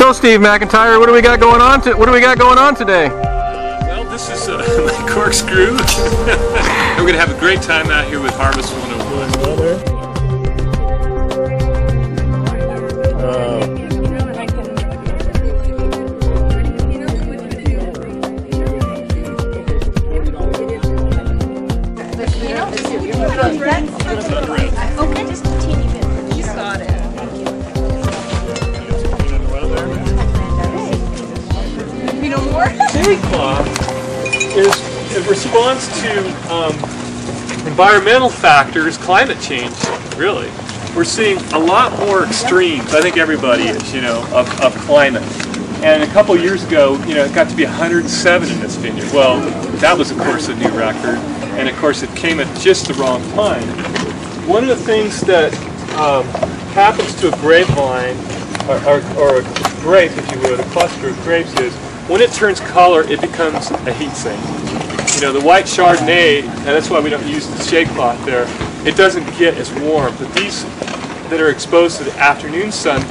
So Steve McIntyre, what do we got going on? What do we got going on today? Well, this is my corkscrew. We're going to have a great time out here with Harvest 101. Okay, just a teeny bit. You got it. You know more? Shade cloth is a response to environmental factors, climate change, really. We're seeing a lot more extremes, I think everybody is, of climate. And a couple years ago, it got to be 107 in this vineyard. Well, that was, of course, a new record. And of course, it came at just the wrong time. One of the things that happens to a grapevine, or a grape, if you would, a cluster of grapes, is when it turns color, it becomes a heat sink. The white Chardonnay, and that's why we don't use the shade cloth there, it doesn't get as warm. But these that are exposed to the afternoon sun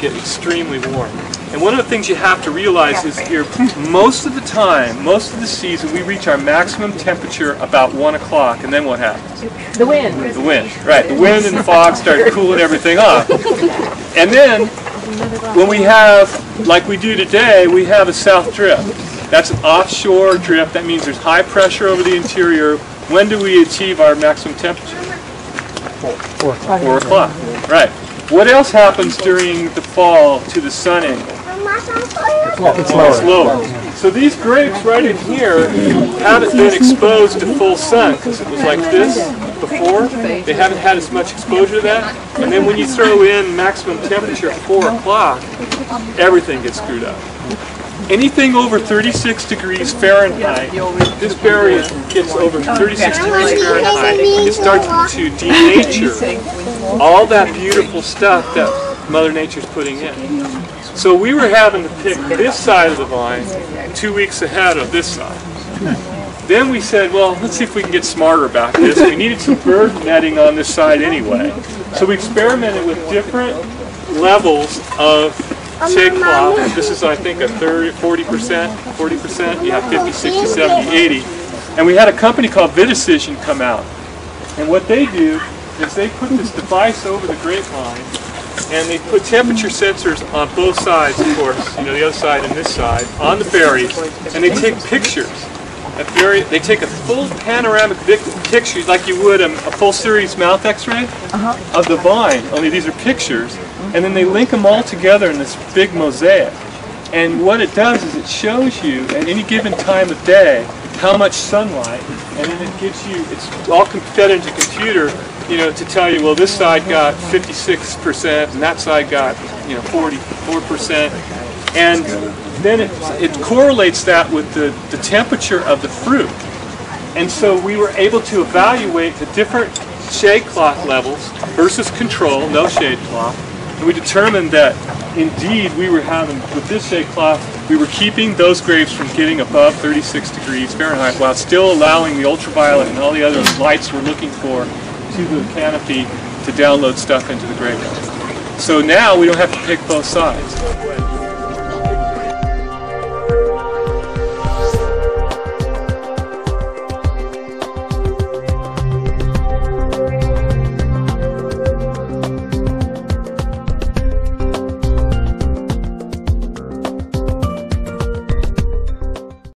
get extremely warm. And one of the things you have to realize is here, most of the time, most of the season, we reach our maximum temperature about 1 o'clock, and then what happens? The wind. The wind, right. The wind and the fog start cooling everything off. And then, when we have, like we do today, we have a south drift. That's an offshore drift. That means there's high pressure over the interior. When do we achieve our maximum temperature? 4 o'clock. Right. What else happens during the fall to the sun angle? It's lower. So these grapes right in here haven't been exposed to full sun because it was like this before. They haven't had as much exposure to that. And then when you throw in maximum temperature at 4 o'clock, everything gets screwed up. Anything over 36 degrees Fahrenheit, this berry gets over 36 degrees Fahrenheit, it starts to denature all that beautiful stuff that Mother Nature's putting in. So we were having to pick this side of the vine 2 weeks ahead of this side. Then we said, well, let's see if we can get smarter about this. We needed some bird netting on this side anyway. So we experimented with different levels of shade cloth. This is, I think, a 40%, 40%. You have 50, 60, 70, 80. And we had a company called Vineyard come out. And what they do is they put this device over the grapevine, and they put temperature sensors on both sides, of course, the other side and this side, on the berries, and they take pictures. They take a full panoramic picture, like you would a full series mouth x-ray of the vine, only these are pictures, and then they link them all together in this big mosaic. And what it does is it shows you at any given time of day how much sunlight, and then it gives you, it's all fed into a computer, to tell you, well, this side got 56% and that side got, 44%. And then it correlates that with the temperature of the fruit. And so we were able to evaluate the different shade cloth levels versus control, no shade cloth. And we determined that indeed we were having, with this shade cloth, we were keeping those grapes from getting above 36 degrees Fahrenheit while still allowing the ultraviolet and all the other lights we're looking for to the canopy to download stuff into the grape. So now we don't have to pick both sides.